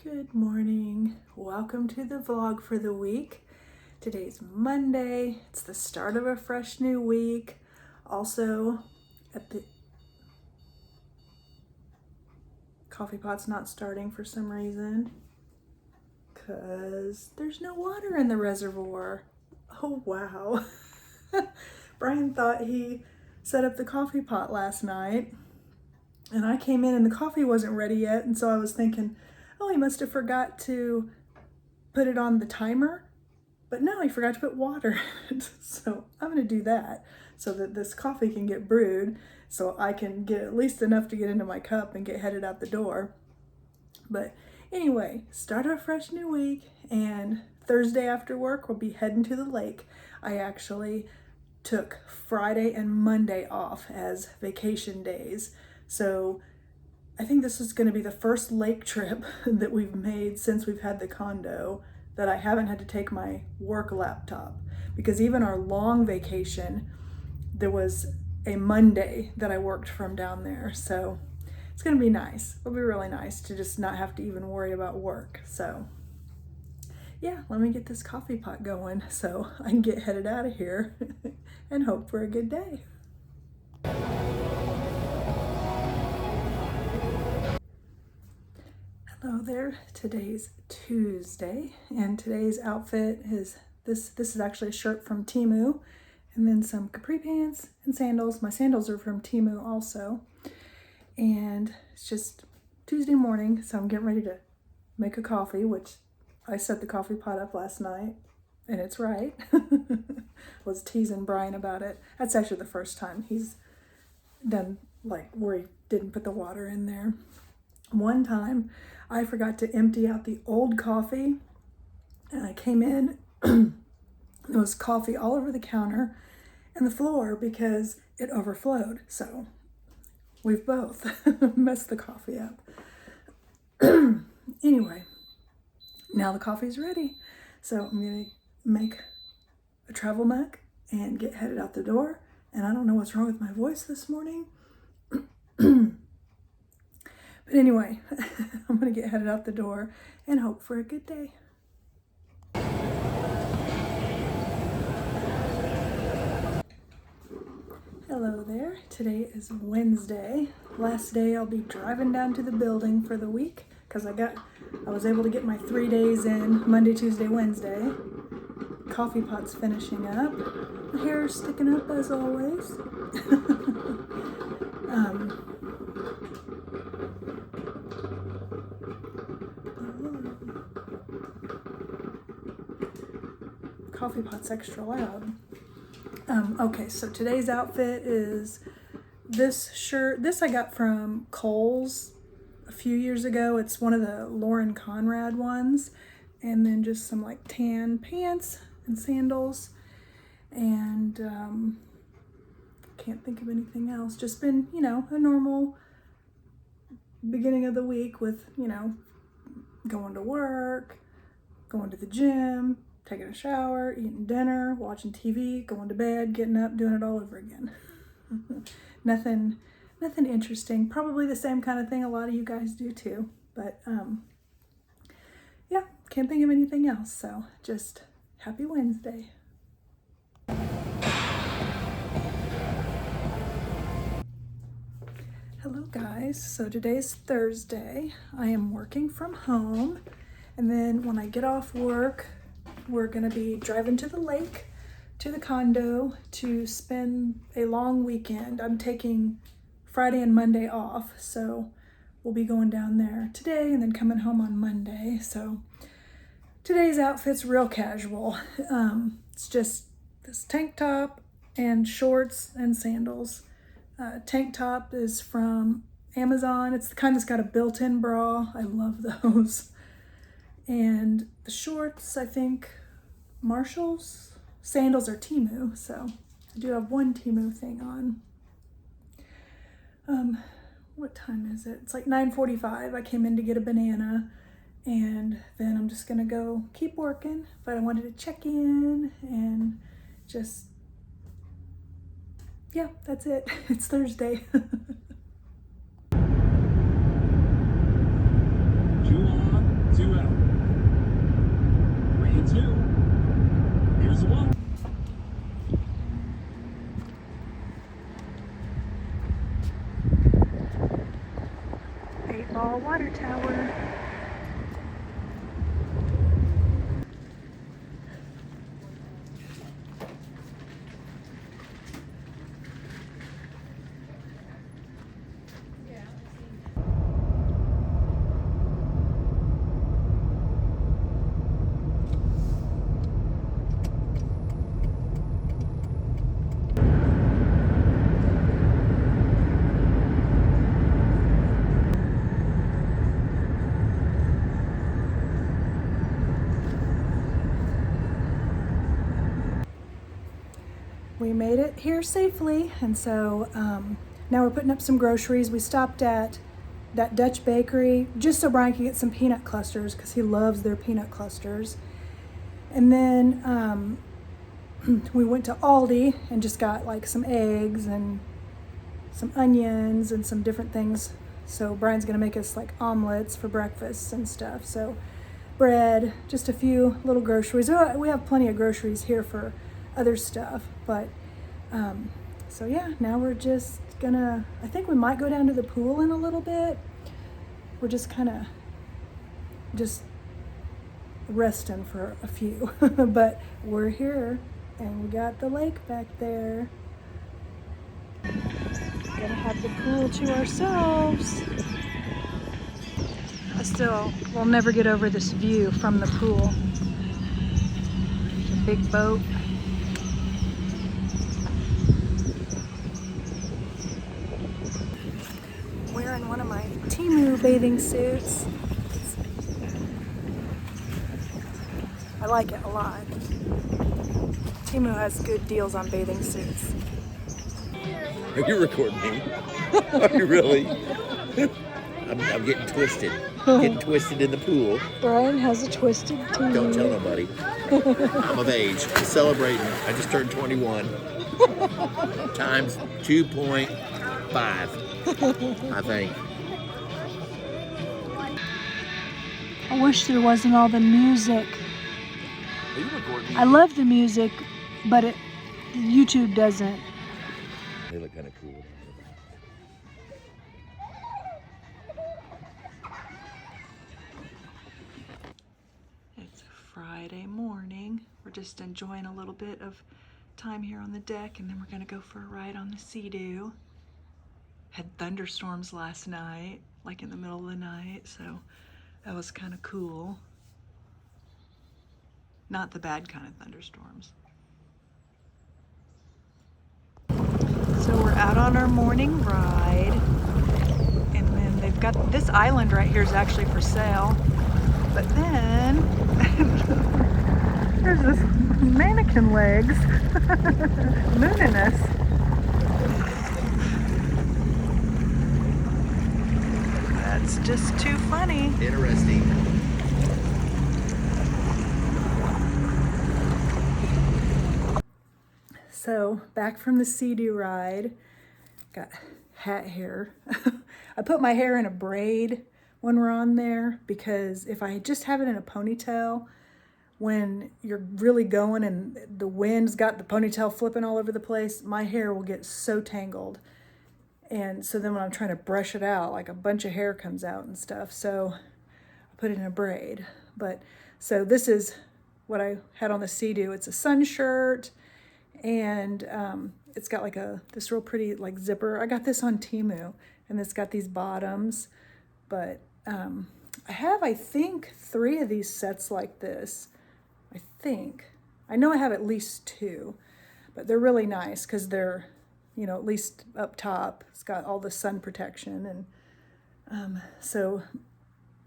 Good morning. Welcome to the vlog for the week. Today's Monday. It's the start of a fresh new week. Also, the coffee pot's not starting for some reason because there's no water in the reservoir. Oh, wow. Brian thought he set up the coffee pot last night and I came in and the coffee wasn't ready yet. And so I was thinking, oh, he must have forgot to put it on the timer, but no, he forgot to put water in it. So I'm gonna do that so that this coffee can get brewed so I can get at least enough to get into my cup and get headed out the door. But anyway, start a fresh new week, and Thursday after work we'll be heading to the lake. I actually took Friday and Monday off as vacation days. So I think this is going to be the first lake trip that we've made since we've had the condo that I haven't had to take my work laptop, because even our long vacation, there was a Monday that I worked from down there. So it's going to be nice. It'll be really nice to just not have to even worry about work. So yeah, let me get this coffee pot going so I can get headed out of here and hope for a good day. Hello there. Today's Tuesday, and today's outfit is this is actually a shirt from Temu, and then some capri pants and sandals. My sandals are from Temu also. And it's just Tuesday morning, so I'm getting ready to make a coffee, which I set the coffee pot up last night, and it's right. Was teasing Brian about it. That's actually the first time he's done like where he didn't put the water in there. One time I forgot to empty out the old coffee, and I came in, there was coffee all over the counter and the floor because it overflowed. So we've both messed the coffee up. Anyway, now the coffee's ready. So I'm gonna make a travel mug and get headed out the door. And I don't know what's wrong with my voice this morning. But anyway, I'm gonna get headed out the door and hope for a good day. Hello there. Today is Wednesday. Last day I'll be driving down to the building for the week because I was able to get my 3 days in Monday, Tuesday, Wednesday. Coffee pot's finishing up. My hair is sticking up as always. Coffee pot's extra loud. Okay, so today's outfit is this shirt. This I got from Kohl's a few years ago. It's one of the Lauren Conrad ones. And then just some like tan pants and sandals. And can't think of anything else. Just been, a normal beginning of the week with, going to work, going to the gym, taking a shower, eating dinner, watching TV, going to bed, getting up, doing it all over again. Nothing interesting. Probably the same kind of thing a lot of you guys do too. But yeah, can't think of anything else. So just happy Wednesday. Hello guys. So today's Thursday. I am working from home. And then when I get off work, we're gonna be driving to the lake, to the condo to spend a long weekend. I'm taking Friday and Monday off, so we'll be going down there today and then coming home on Monday. So today's outfit's real casual. It's just this tank top and shorts and sandals. Tank top is from Amazon. It's the kind that's got a built-in bra. I love those. And the shorts, I think, Marshall's. Sandals are Temu, so I do have one Temu thing on. What time is it? It's like 9:45. I came in to get a banana, and then I'm just gonna go keep working. But I wanted to check in and just, yeah, that's it. It's Thursday. Two on, two small water tower. We made it here safely, and so now we're putting up some groceries. We stopped at that Dutch bakery just so Brian can get some peanut clusters because he loves their peanut clusters. And then we went to Aldi and just got like some eggs and some onions and some different things. So Brian's gonna make us like omelets for breakfast and stuff. So bread, just a few little groceries. We have plenty of groceries here for other stuff, but so yeah, now we're just gonna, I think we might go down to the pool in a little bit. We're just kind of just resting for a few, but we're here and we got the lake back there. Gonna have the pool to ourselves. I still will never get over this view from the pool. The big boat. Wearing one of my Temu bathing suits. I like it a lot. Temu has good deals on bathing suits. Are you recording me? Are you really? I'm getting twisted. Getting twisted in the pool. Brian has a twisted Temu. Don't tell nobody. I'm of age. Celebrating. I just turned 21. Times 2.5. I think. I wish there wasn't all the music. Are you recording me? I love the music, but YouTube doesn't. They look kind of cool. It's a Friday morning. We're just enjoying a little bit of time here on the deck, and then we're gonna go for a ride on the Sea-Doo. Had thunderstorms last night, like in the middle of the night, so that was kind of cool. Not the bad kind of thunderstorms. So we're out on our morning ride, and then they've got this island right here is actually for sale, but then there's this mannequin legs mooning us. That's just too funny. Interesting. So back from the Sea-Doo ride, got hat hair. I put my hair in a braid when we're on there because if I just have it in a ponytail, when you're really going and the wind's got the ponytail flipping all over the place, my hair will get so tangled. And so then when I'm trying to brush it out, like a bunch of hair comes out and stuff. So I put it in a braid. But so this is what I had on the Sea-Doo. It's a sun shirt, and it's got like this real pretty like zipper. I got this on Temu, and it's got these bottoms. But I have, I think, 3 of these sets like this. I think. I know I have at least 2, but they're really nice because they're, you know, at least up top, it's got all the sun protection. And so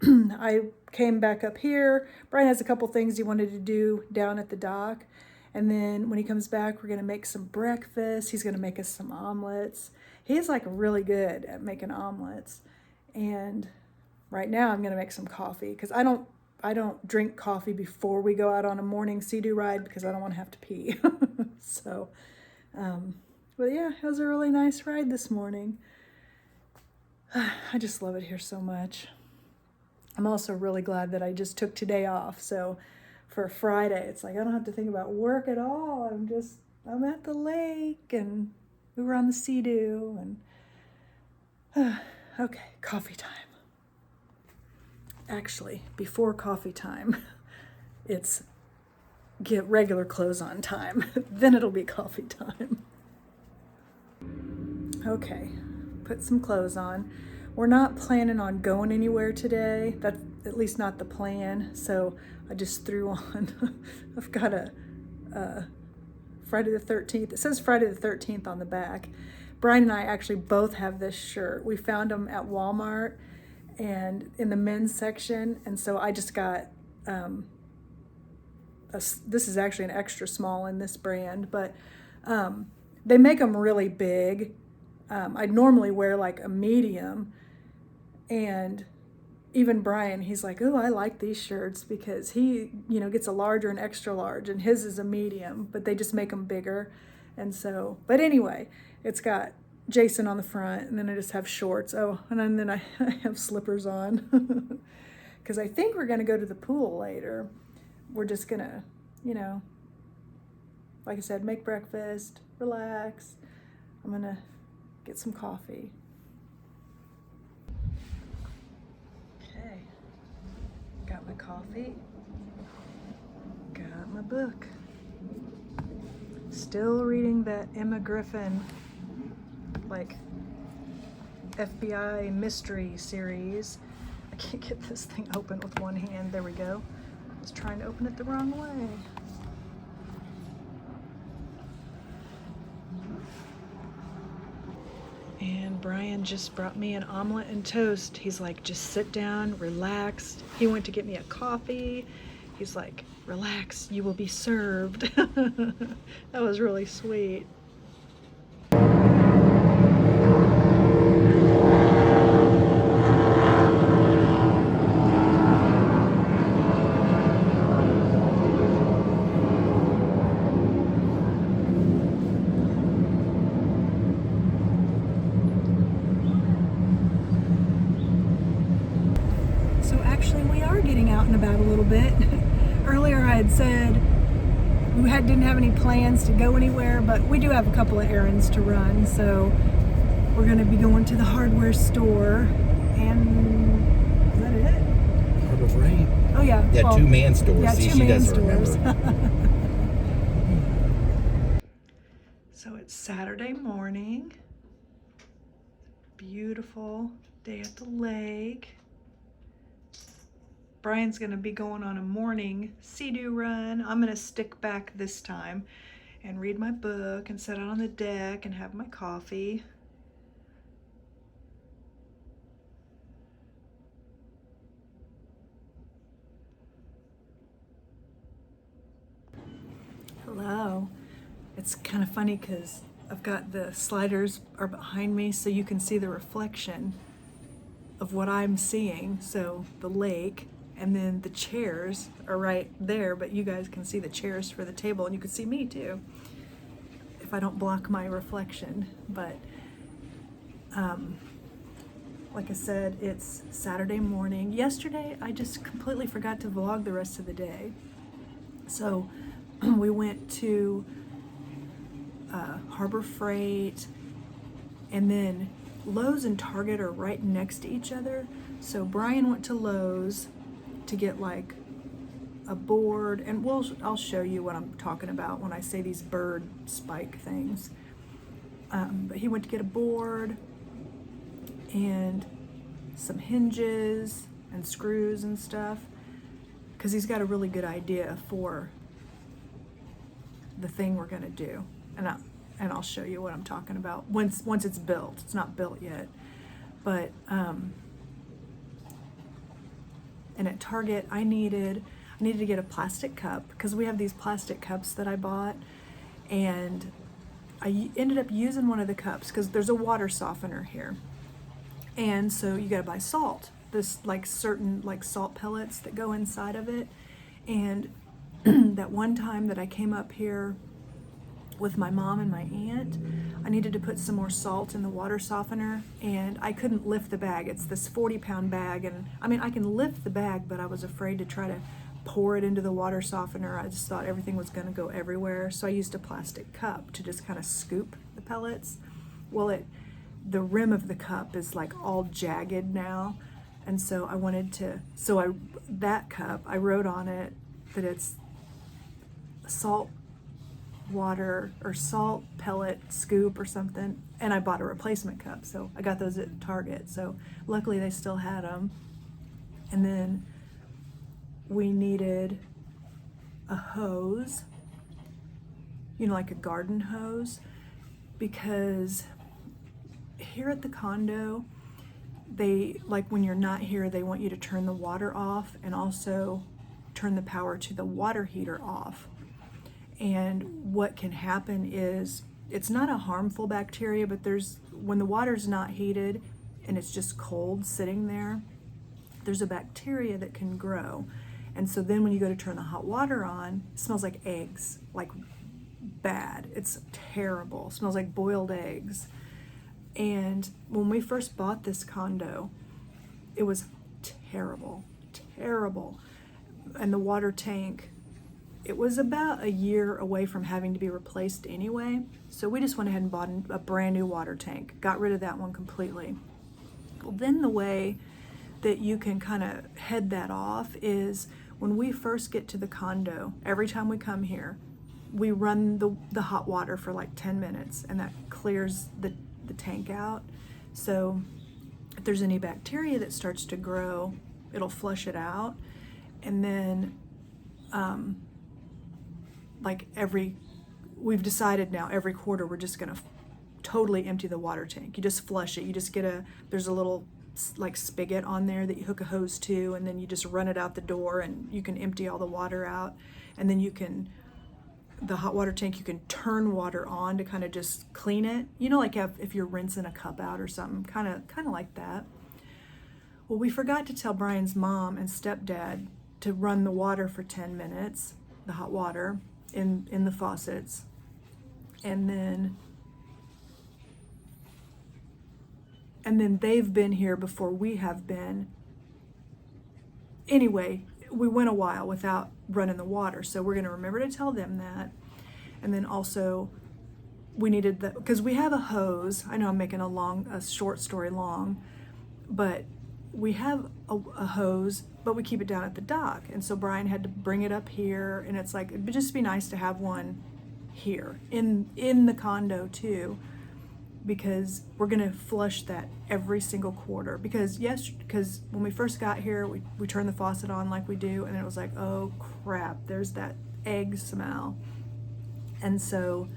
I came back up here. Brian has a couple things he wanted to do down at the dock. And then when he comes back, we're gonna make some breakfast. He's gonna make us some omelets. He's like really good at making omelets. And right now I'm gonna make some coffee because I don't drink coffee before we go out on a morning Sea-Doo ride because I don't want to have to pee. So, but yeah, it was a really nice ride this morning. I just love it here so much. I'm also really glad that I just took today off. So for Friday, it's like I don't have to think about work at all. I'm at the lake and we were on the Sea-Doo and okay, coffee time. actually, before coffee time, it's get regular clothes on time. Then it'll be coffee time. Okay, put some clothes on. We're not planning on going anywhere today. That's at least not the plan. So I just threw on, I've got a Friday the 13th. It says Friday the 13th on the back. Brian and I actually both have this shirt. We found them at Walmart and in the men's section. And so I just got, this is actually an extra small in this brand, but they make them really big. I'd normally wear like a medium, and even Brian, he's like, oh, I like these shirts because he, gets a large or an extra large, and his is a medium, but they just make them bigger. And so, but anyway, it's got Jason on the front, and then I just have shorts. Oh, and then I have slippers on because I think we're going to go to the pool later. We're just going to, like I said, make breakfast, relax. I'm going to get some coffee. Okay, got my coffee, got my book. Still reading that Emma Griffin, like, FBI mystery series. I can't get this thing open with one hand. There we go. I was trying to open it the wrong way. And Brian just brought me an omelet and toast. He's like, just sit down, relax. He went to get me a coffee. He's like, relax, you will be served. That was really sweet. So actually we are getting out and about a little bit. Earlier I had said we didn't have any plans to go anywhere, but we do have a couple of errands to run. So we're going to be going to the hardware store, and is that it? Harbor Freight. Oh yeah. Yeah, well, 2-man stores. Yeah, see, 2 man she doesn't stores. remember. So it's Saturday morning. Beautiful day at the lake. Brian's gonna be going on a morning sea-doo run. I'm gonna stick back this time and read my book and sit out on the deck and have my coffee. Hello. It's kind of funny because I've got the sliders are behind me so you can see the reflection of what I'm seeing. So the lake, and then the chairs are right there, but you guys can see the chairs for the table, and you can see me too if I don't block my reflection. But like I said, it's Saturday morning. Yesterday I just completely forgot to vlog the rest of the day. So we went to Harbor Freight, and then Lowe's and Target are right next to each other. So Brian went to Lowe's to get like a board, and I'll show you what I'm talking about when I say these bird spike things. But he went to get a board and some hinges and screws and stuff because he's got a really good idea for the thing we're gonna do, and I'll show you what I'm talking about once it's built. It's not built yet, but and at Target I needed to get a plastic cup because we have these plastic cups that I bought, and I ended up using one of the cups because there's a water softener here, and so you gotta buy salt, this like certain like salt pellets that go inside of it. And that one time that I came up here with my mom and my aunt, I needed to put some more salt in the water softener, and I couldn't lift the bag. It's this 40-pound bag, and I mean I can lift the bag, but I was afraid to try to pour it into the water softener. I just thought everything was going to go everywhere, so I used a plastic cup to just kind of scoop the pellets. Well, the rim of the cup is like all jagged now, And so I wanted to, that cup, I wrote on it that it's salt water or salt pellet scoop or something, and I bought a replacement cup. So I got those at Target. So luckily they still had them. And then we needed a hose, like a garden hose, because here at the condo, they, like when you're not here, they want you to turn the water off and also turn the power to the water heater off. And what can happen is, it's not a harmful bacteria, but when the water's not heated and it's just cold sitting there, there's a bacteria that can grow. And so then when you go to turn the hot water on, it smells like eggs, like bad. It's terrible. It smells like boiled eggs. And when we first bought this condo, it was terrible, terrible. And the water tank, it was about a year away from having to be replaced anyway. So we just went ahead and bought a brand new water tank, got rid of that one completely. Well, then the way that you can kind of head that off is when we first get to the condo, every time we come here, we run the hot water for like 10 minutes, and that clears the tank out. So if there's any bacteria that starts to grow, it'll flush it out. And then we've decided now every quarter we're just gonna totally empty the water tank. You just flush it. You just there's a little like spigot on there that you hook a hose to, and then you just run it out the door, and you can empty all the water out. And then the hot water tank, you can turn water on to kind of just clean it. Like if you're rinsing a cup out or something, kind of like that. Well, we forgot to tell Brian's mom and stepdad to run the water for 10 minutes, the hot water, in the faucets. And then they've been here before we have been. Anyway, we went a while without running the water, so we're going to remember to tell them that. And then also we needed because we have a hose. I know I'm making a short story long, but we have a hose, but we keep it down at the dock. And so Brian had to bring it up here, and it's like, it'd just be nice to have one here in the condo too, because we're gonna flush that every single quarter. Because when we first got here, we turned the faucet on like we do, and it was like, oh crap, there's that egg smell. And so,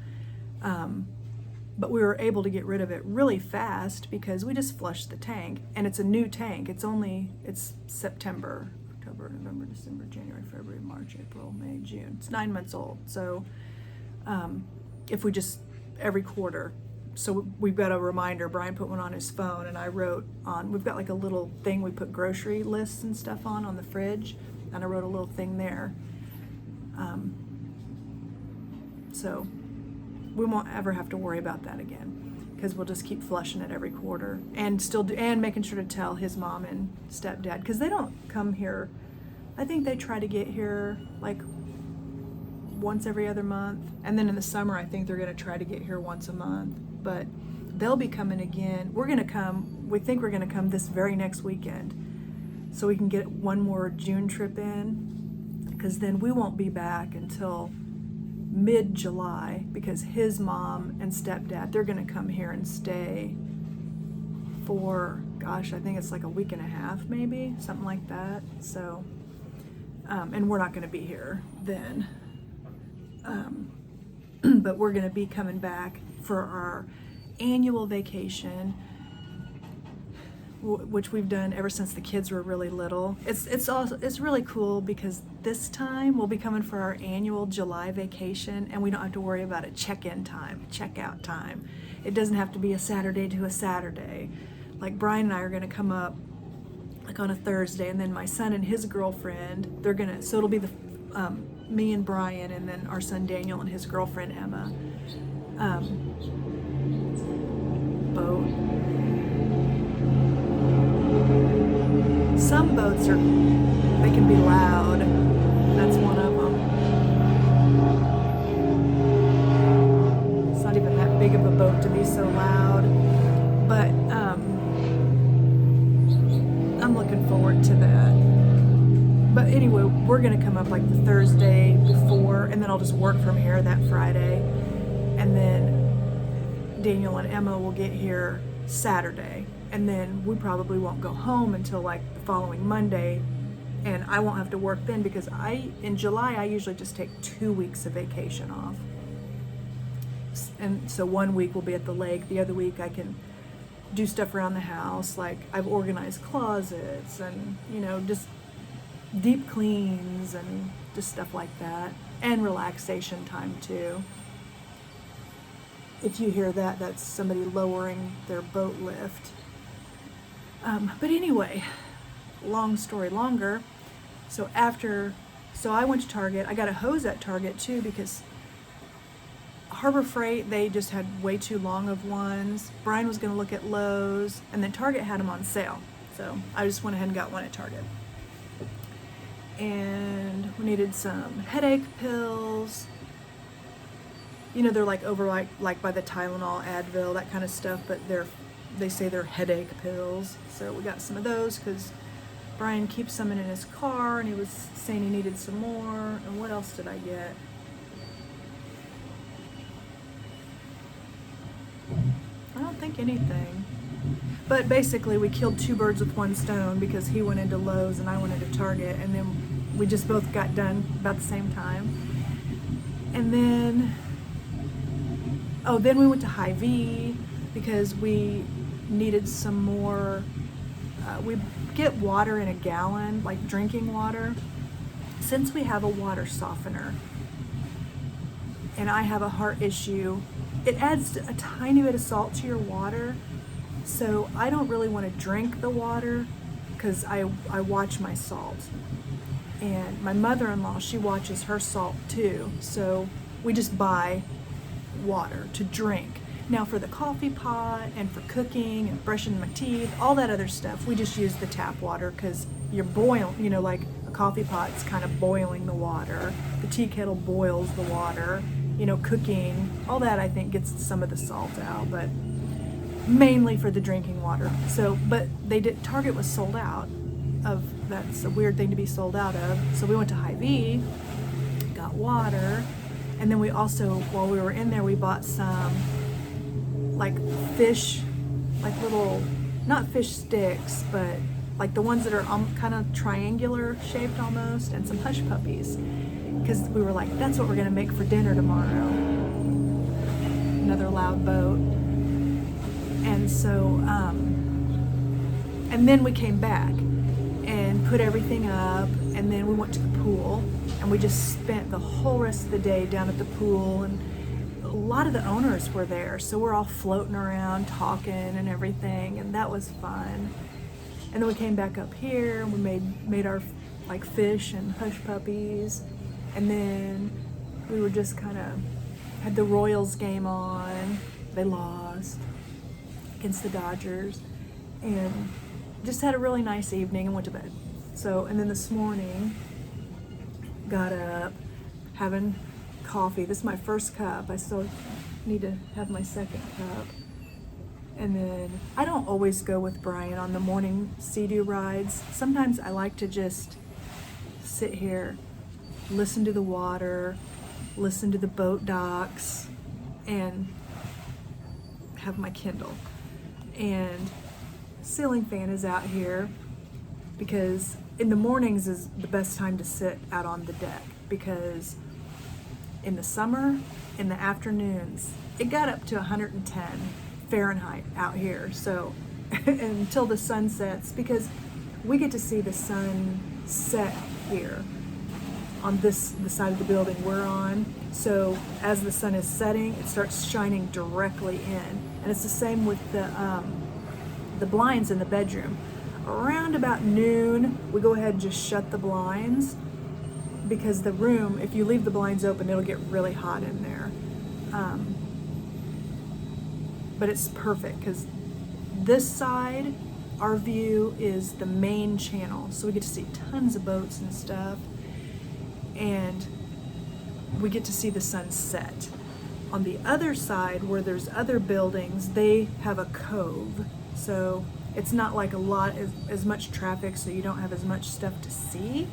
but we were able to get rid of it really fast because we just flushed the tank, and it's a new tank. It's September, October, November, December, January, February, March, April, May, June. It's 9 months old. So if we just every quarter. So we've got a reminder. Brian put one on his phone, and I wrote on, we've got like a little thing we put grocery lists and stuff on the fridge, and I wrote a little thing there. So we won't ever have to worry about that again, because we'll just keep flushing it every quarter, and making sure to tell his mom and stepdad, because they don't come here. I think they try to get here like once every other month, and then in the summer I think they're going to try to get here once a month. But they'll be coming again. We think we're going to come this very next weekend, so we can get one more June trip in, because then we won't be back until mid-July, because his mom and stepdad, they're going to come here and stay for, I think it's like a week and a half, maybe, something like that. So, and we're not going to be here then. But we're going to be coming back for our annual vacation, which we've done ever since the kids were really little. It's really cool, because this time we'll be coming for our annual July vacation, and we don't have to worry about a check-in time, check-out time. It doesn't have to be a Saturday to a Saturday. Like Brian and I are going to come up like on a Thursday, and then my son and his girlfriend, so it'll be me and Brian, and then our son Daniel and his girlfriend Emma. Boat. Some boats they can be loud. That's one of them. It's not even that big of a boat to be so loud, but I'm looking get to that. But anyway, we're gonna come up like the Thursday before, and then I'll just work from here that Friday. And then Daniel and Emma will get here Saturday. And then we probably won't go home until like the following Monday. And I won't have to work then because in July, I usually just take 2 weeks of vacation off. And so 1 week will be at the lake. The other week I can do stuff around the house. Like I've organized closets and, just deep cleans and just stuff like that. And relaxation time too. If you hear that, that's somebody lowering their boat lift. But anyway, long story longer. So I went to Target. I got a hose at Target too because Harbor Freight, they just had way too long of ones. Brian was going to look at Lowe's, and then Target had them on sale. So I just went ahead and got one at Target. And we needed some headache pills. They're like over like by the Tylenol, Advil, that kind of stuff, but they say they're headache pills. So we got some of those because Brian keeps some in his car, and he was saying he needed some more. And what else did I get? I don't think anything. But basically we killed 2 birds with 1 stone because he went into Lowe's and I went into Target, and then we just both got done about the same time. And then we went to Hy-Vee because we needed some more. We get water in a gallon, like drinking water. Since we have a water softener and I have a heart issue, it adds a tiny bit of salt to your water. So I don't really want to drink the water because I watch my salt. And my mother-in-law, she watches her salt too. So we just buy water to drink. Now for the coffee pot and for cooking and brushing my teeth, all that other stuff, we just use the tap water because you're boiling, like a coffee pot's kind of boiling the water. The tea kettle boils the water. Cooking, all that I think gets some of the salt out, but mainly for the drinking water. So, but Target was sold out of, that's a weird thing to be sold out of. So we went to Hy-Vee, got water, and then we also, while we were in there, we bought some like fish, like little, not fish sticks, but like the ones that are kind of triangular shaped almost, and some hush puppies. Because we were like, that's what we're going to make for dinner tomorrow. Another loud boat. And so, and then we came back and put everything up, and then we went to the pool, and we just spent the whole rest of the day down at the pool, and a lot of the owners were there, so we're all floating around talking and everything, and that was fun. And then we came back up here, and we made our like fish and hush puppies. And then we were just kind of had the Royals game on. They lost against the Dodgers, and just had a really nice evening and went to bed. So, and then this morning, got up, having coffee. This is my first cup. I still need to have my second cup. And then I don't always go with Brian on the morning Sea-Doo rides. Sometimes I like to just sit here, listen to the water, listen to the boat docks, and have my Kindle. And ceiling fan is out here because in the mornings is the best time to sit out on the deck, because in the summer, in the afternoons, it got up to 110 Fahrenheit out here. So until the sun sets, because we get to see the sun set here on the side of the building we're on. So as the sun is setting, it starts shining directly in. And it's the same with the blinds in the bedroom. Around about noon, we go ahead and just shut the blinds, because the room, if you leave the blinds open, it'll get really hot in there. But it's perfect because this side, our view is the main channel. So we get to see tons of boats and stuff. And we get to see the sun set. On the other side, where there's other buildings, they have a cove. So It's not like a lot, as much traffic, so you don't have as much stuff to see.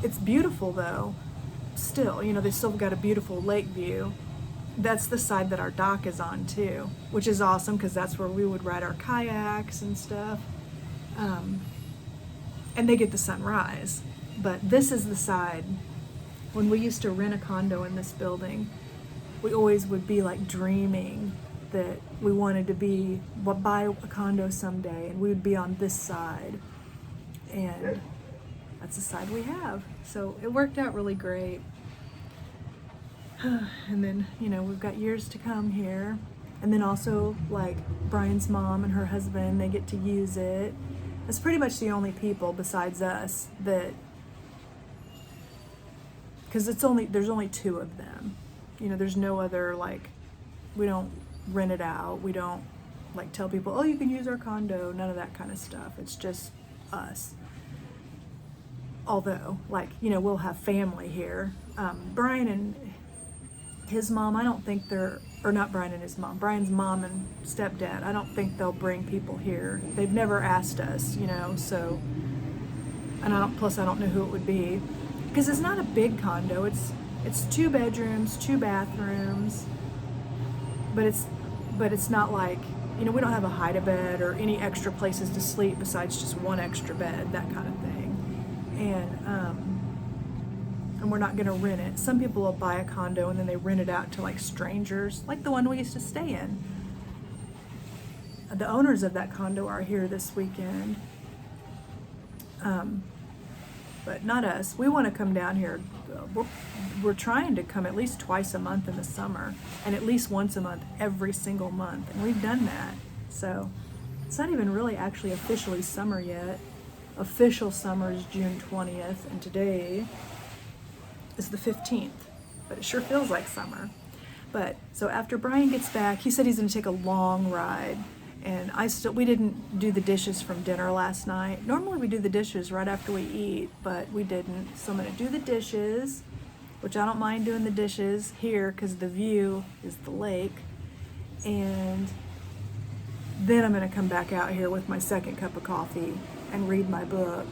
It's beautiful though. Still, you know, they still got a beautiful lake view. That's the side that our dock is on too, which is awesome because that's where we would ride our kayaks and stuff. And they get the sunrise. But this is the side. When we used to rent a condo in this building, we always would be like dreaming that we wanted to buy a condo someday, and we would be on this side. And that's the side we have. So it worked out really great. And then, you know, we've got years to come here. And then also, like, Brian's mom and her husband, they get to use it. It's pretty much the only people besides us that, because there's only two of them. You know, there's no other, like, we don't rent it out. We don't, like, tell people, oh, you can use our condo. None of that kind of stuff. It's just us. Although, like, you know, we'll have family here. Brian and his mom, I don't think or not Brian and his mom, Brian's mom and stepdad, I don't think they'll bring people here. They've never asked us, you know, so, and plus I don't know who it would be. Because it's not a big condo, it's 2 bedrooms, 2 bathrooms, but it's not like, you know, we don't have a hide-a-bed or any extra places to sleep besides just one extra bed, that kind of thing. And we're not gonna rent it. Some people will buy a condo and then they rent it out to like strangers, like the one we used to stay in. The owners of that condo are here this weekend. But not us. We want to come down here. We're trying to come at least twice a month in the summer and at least once a month every single month. And we've done that. So it's not even really actually officially summer yet. Official summer is June 20th, and today is the 15th. But it sure feels like summer. But so after Brian gets back, he said he's going to take a long ride. And we didn't do the dishes from dinner last night. Normally we do the dishes right after we eat, but we didn't. So I'm gonna do the dishes, which I don't mind doing the dishes here because the view is the lake. And then I'm gonna come back out here with my second cup of coffee and read my book.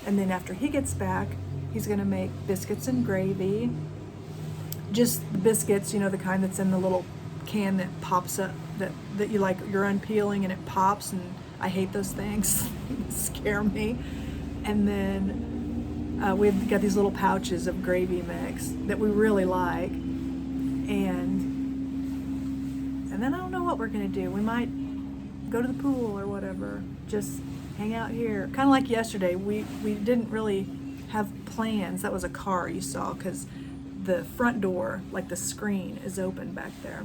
And then after he gets back, he's gonna make biscuits and gravy. Just the biscuits, you know, the kind that's in the little can that pops up, that you like, you're unpeeling and it pops, and I hate those things. They scare me. And then we've got these little pouches of gravy mix that we really like. And then I don't know what we're gonna do. We might go to the pool or whatever, just hang out here. Kind of like yesterday, we didn't really have plans. That was a car you saw, because the front door, like the screen, is open back there.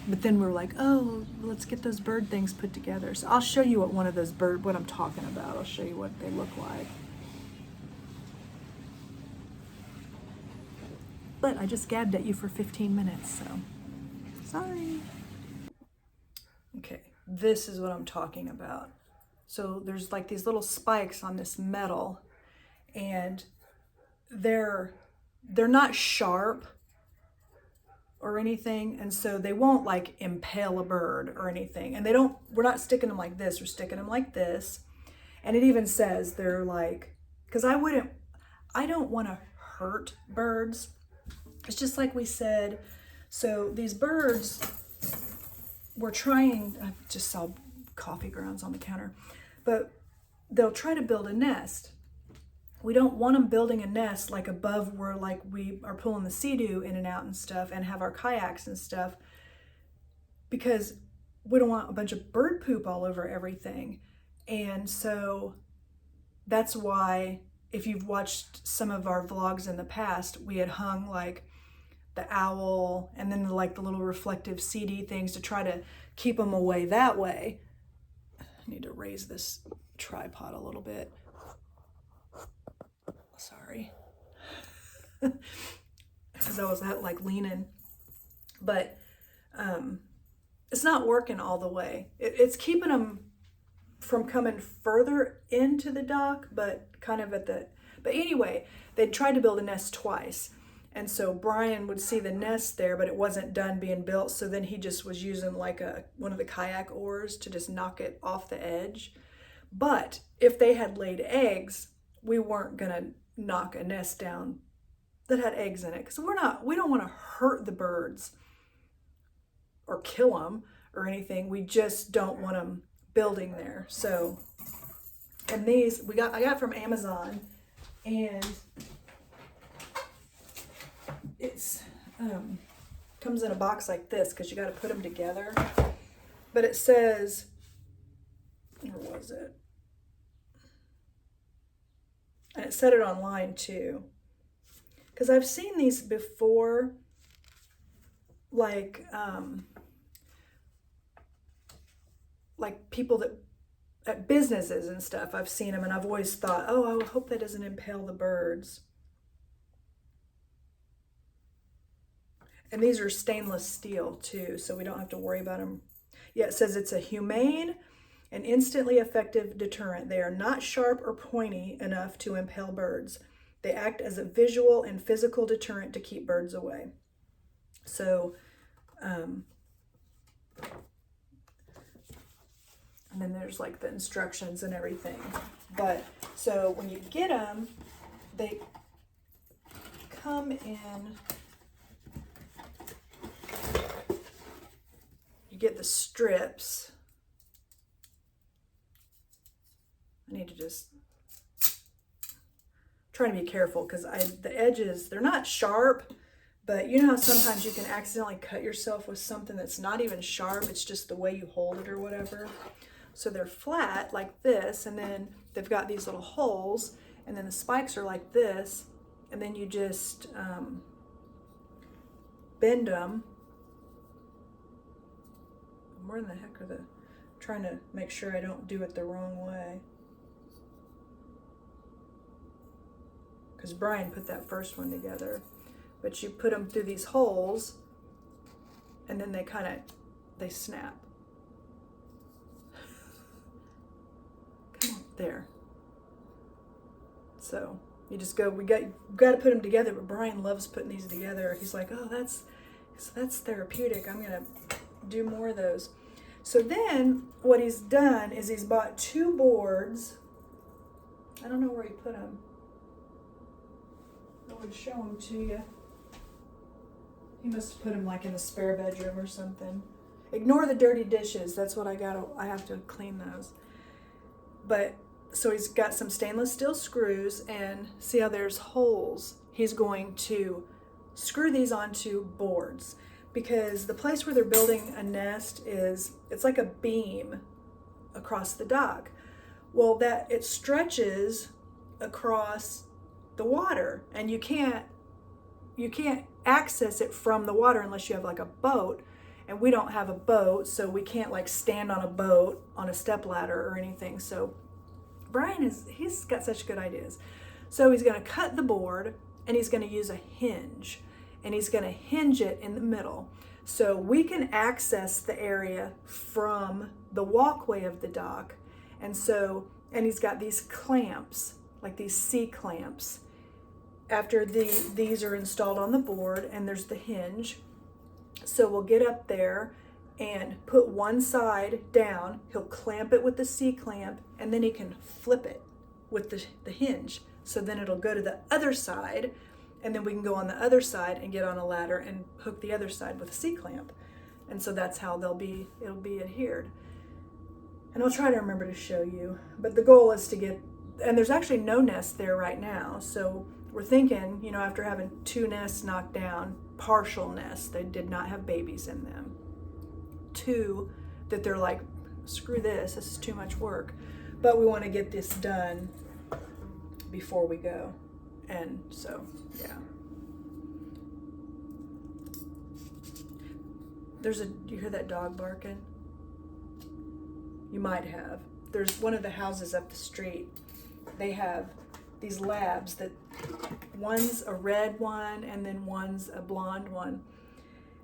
But then we were like, oh, let's get those bird things put together. So I'll show you what I'm talking about. I'll show you what they look like. But I just gabbed at you for 15 minutes, so sorry. Okay, this is what I'm talking about. So there's like these little spikes on this metal, and they're not sharp or anything, and so they won't like impale a bird or anything. And we're not sticking them like this, we're sticking them like this. And it even says they're like, because I don't want to hurt birds. It's just like we said. So these birds, I just saw coffee grounds on the counter, but they'll try to build a nest. We don't want them building a nest like above where like we are pulling the sea-doo in and out and stuff and have our kayaks and stuff, because we don't want a bunch of bird poop all over everything. And so that's why, if you've watched some of our vlogs in the past, we had hung like the owl and then like the little reflective CD things to try to keep them away that way. I need to raise this tripod a little bit. Sorry. Because I was like leaning. But it's not working all the way. It's keeping them from coming further into the dock, but kind of but anyway, they tried to build a nest twice. And so Brian would see the nest there, but it wasn't done being built. So then he just was using like one of the kayak oars to just knock it off the edge. But if they had laid eggs, we weren't gonna knock a nest down that had eggs in it, because we don't want to hurt the birds or kill them or anything. We just don't want them building there. So, and these I got from Amazon, and it's comes in a box like this because you got to put them together. But it says, where was it? And it said it online too, because I've seen these before, like people that at businesses and stuff. I've seen them, and I've always thought, oh, I hope that doesn't impale the birds. And these are stainless steel too, so we don't have to worry about them. Yeah, it says it's a humane and instantly effective deterrent. They are not sharp or pointy enough to impale birds. They act as a visual and physical deterrent to keep birds away. So, and then there's like the instructions and everything. But so when you get them, they come in. You get the strips. I need to just try to be careful because the edges, they're not sharp, but you know how sometimes you can accidentally cut yourself with something that's not even sharp. It's just the way you hold it or whatever. So they're flat like this, and then they've got these little holes, and then the spikes are like this, and then you just bend them. Where in the heck are trying to make sure I don't do it the wrong way. Because Brian put that first one together. But you put them through these holes, and then they snap. Come on, there. So you just go, we got to put them together, but Brian loves putting these together. He's like, oh, that's therapeutic. I'm going to do more of those. So then what he's done is he's bought 2 boards. I don't know where he put them. I would show them to you. He must have put them like in the spare bedroom or something. Ignore the dirty dishes. That's what I have to clean those. But so he's got some stainless steel screws, and see how there's holes. He's going to screw these onto boards, because the place where they're building a nest it's like a beam across the dock. Well, that it stretches across the water, and you can't access it from the water unless you have like a boat, and we don't have a boat, so we can't like stand on a boat on a stepladder or anything. So Brian he's got such good ideas. So he's going to cut the board, and he's going to use a hinge, and he's going to hinge it in the middle so we can access the area from the walkway of the dock. And he's got these clamps, like these C-clamps. After these are installed on the board, and there's the hinge. So we'll get up there and put one side down. He'll clamp it with the C-clamp, and then he can flip it with the hinge. So then it'll go to the other side, and then we can go on the other side and get on a ladder and hook the other side with a C-clamp. And so that's how it'll be adhered. And I'll try to remember to show you. But the goal is to get, and there's actually no nest there right now. So we're thinking, after having 2 nests knocked down, partial nests, they did not have babies in them. 2, that they're like, screw this is too much work. But we want to get this done before we go. And so, yeah. You hear that dog barking? You might have. There's one of the houses up the street. They have these labs that one's a red one and then one's a blonde one.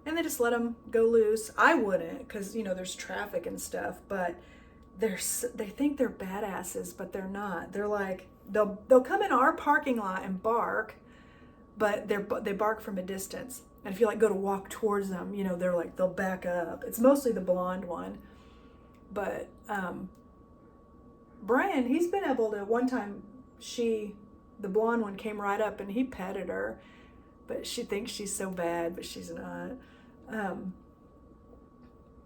And they just let them go loose. I wouldn't, because, there's traffic and stuff, but they think they're badasses, but they're not. They're like, they'll come in our parking lot and bark, but they bark from a distance. And if you like go to walk towards them, you know, they'll back up. It's mostly the blonde one. But Brian, he's been able to, one time the blonde one came right up and he petted her, but she thinks she's so bad, but she's not.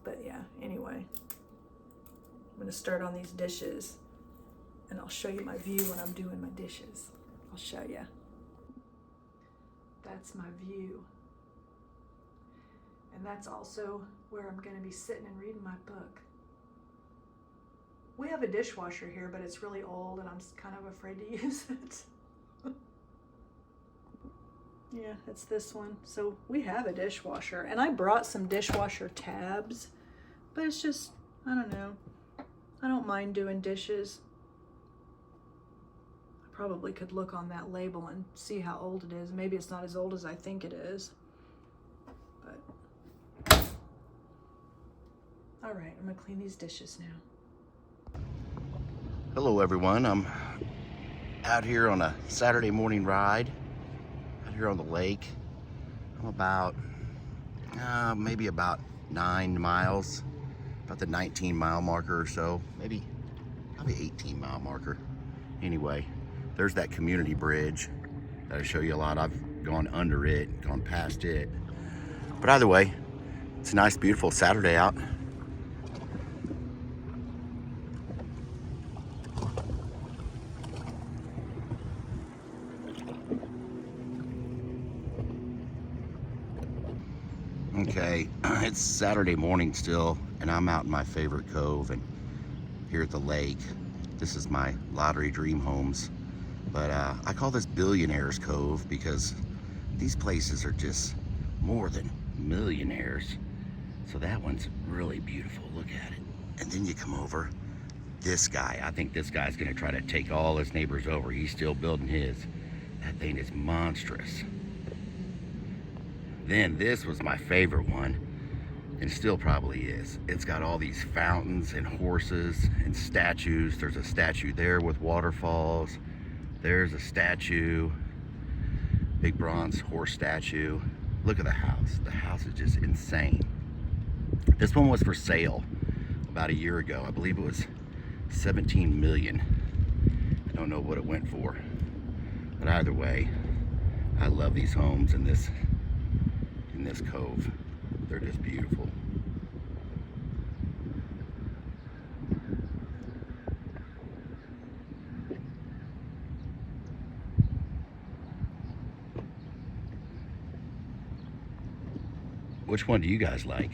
But yeah, anyway, I'm gonna start on these dishes and I'll show you my view when I'm doing my dishes. I'll show you. That's my view. And that's also where I'm gonna be sitting and reading my book. We have a dishwasher here, but it's really old and I'm kind of afraid to use it. Yeah, it's this one. So we have a dishwasher, and I brought some dishwasher tabs, but it's just, I don't know. I don't mind doing dishes. I probably could look on that label and see how old it is. Maybe it's not as old as I think it is. But all right, I'm gonna clean these dishes now. Hello everyone, I'm out here on a Saturday morning ride out here on the lake. I'm about maybe about 9 miles, about the 19-mile marker or so, maybe probably 18-mile marker. Anyway, there's that community bridge that I show you a lot. I've gone under it, gone past it, but either way, it's a nice beautiful Saturday out. Okay, it's Saturday morning still, and I'm out in my favorite cove and here at the lake. This is my lottery dream homes, but I call this Billionaires Cove because these places are just more than millionaires. So that one's really beautiful, look at it. And then you come over, this guy, I think this guy's gonna try to take all his neighbors over. He's still building his. That thing is monstrous. Then this was my favorite one, and still probably is. It's got all these fountains and horses and statues. There's a statue there with waterfalls. There's a statue, big bronze horse statue. Look at the house. The house is just insane. This one was for sale about a year ago. I believe it was 17 million. I don't know what it went for, but either way, I love these homes in this cove. They're just beautiful. Which one do you guys like?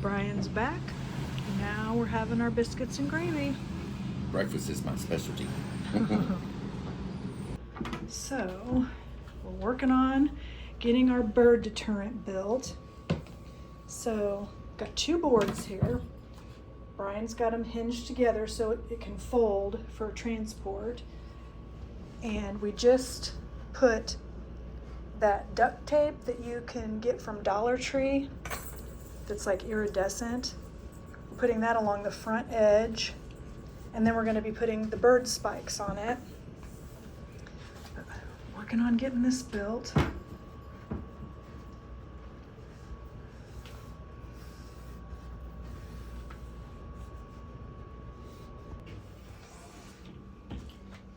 Brian's back. Now we're having our biscuits and gravy. Breakfast is my specialty. So we're working on getting our bird deterrent built. So got 2 boards here. Brian's got them hinged together so it can fold for transport. And we just put that duct tape that you can get from Dollar Tree that's like iridescent, putting that along the front edge, and then we're going to be putting the bird spikes on it. Working on getting this built.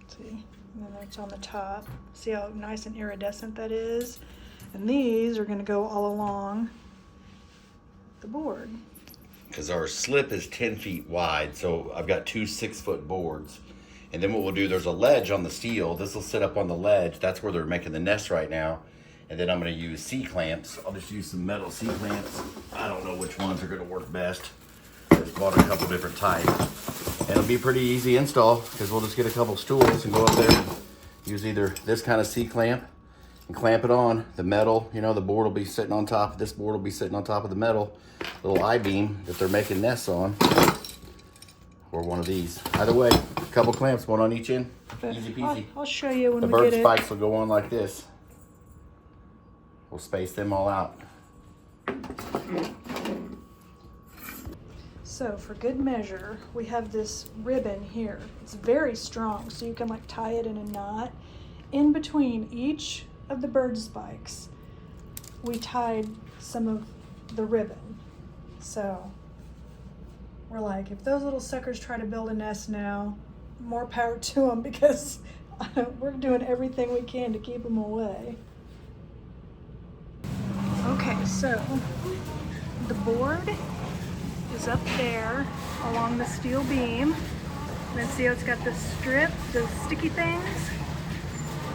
See, and then that's on the top. See how nice and iridescent that is? And these are going to go all along the board. Because our slip is 10 feet wide, so I've got 2 6-foot boards. And then what we'll do, there's a ledge on the steel. This will sit up on the ledge. That's where they're making the nest right now. And then I'm going to use C-clamps. I'll just use some metal C-clamps. I don't know which ones are going to work best. Just bought a couple different types. And it'll be a pretty easy install because we'll just get a couple stools and go up there and use either this kind of C-clamp and clamp it on. The metal, you know, the board will be sitting on top, this board will be sitting on top of the metal little I-beam that they're making nests on. Or one of these. Either way, a couple clamps, one on each end. Easy peasy. I'll show you when the we bird get spikes will go on like this. We'll space them all out. So for good measure, we have this ribbon here. It's very strong, so you can like tie it in a knot. In between each of the bird spikes, we tied some of the ribbon. So we're like, if those little suckers try to build a nest now, more power to them, because we're doing everything we can to keep them away. Okay, so the board is up there along the steel beam. And then see how it's got the strip, the sticky things?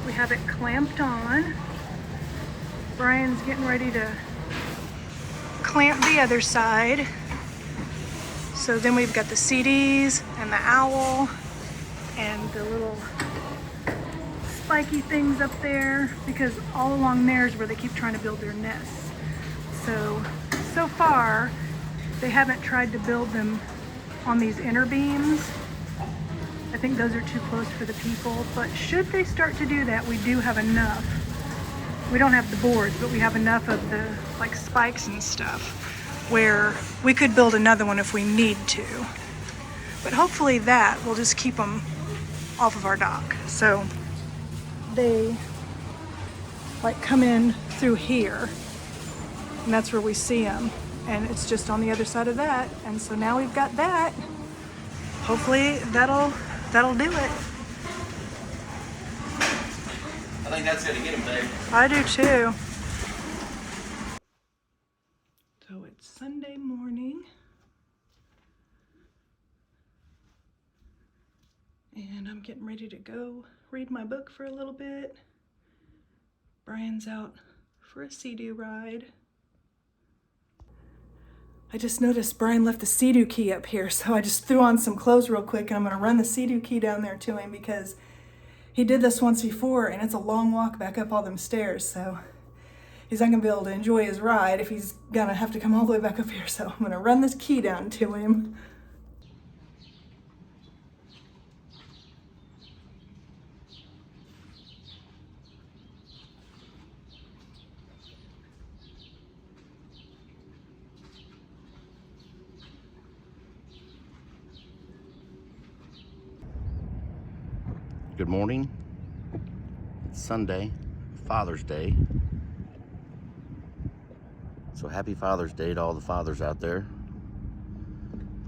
We have it clamped on. Brian's getting ready to clamp the other side. So then we've got the CDs and the owl and the little spiky things up there, because all along there is where they keep trying to build their nests. So far, they haven't tried to build them on these inner beams. I think those are too close for the people, but should they start to do that, we do have enough. We don't have the boards, but we have enough of the like spikes and stuff where we could build another one if we need to. But hopefully that will just keep them off of our dock. So they like come in through here, and that's where we see them. And it's just on the other side of that. And so now we've got that. Hopefully that'll do it. I think that's gonna get them, Dave. I do too. So it's Sunday morning. And I'm getting ready to go read my book for a little bit. Brian's out for a Sea-Doo ride. I just noticed Brian left the Sea-Doo key up here, so I just threw on some clothes real quick, and I'm gonna run the Sea-Doo key down there to him because he did this once before, and it's a long walk back up all them stairs, so he's not gonna be able to enjoy his ride if he's gonna have to come all the way back up here, so I'm gonna run this key down to him. Good morning. It's Sunday, Father's Day. So happy Father's Day to all the fathers out there.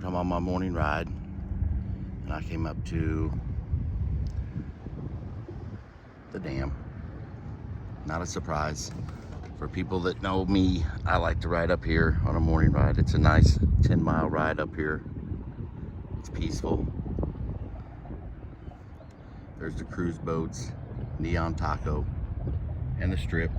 I'm on my morning ride, and I came up to the dam. Not a surprise. For people that know me, I like to ride up here on a morning ride. It's a nice 10-mile ride up here. It's peaceful. There's the cruise boats, Neon Taco, and the strip.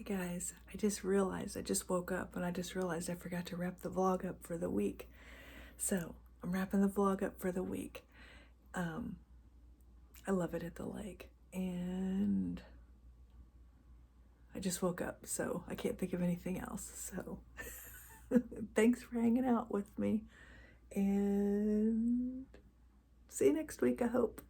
Guys, I just woke up and I just realized I forgot to wrap the vlog up for the week. So I'm wrapping the vlog up for the week. I love it at the lake, and I just woke up, so I can't think of anything else. So thanks for hanging out with me, and see you next week, I hope.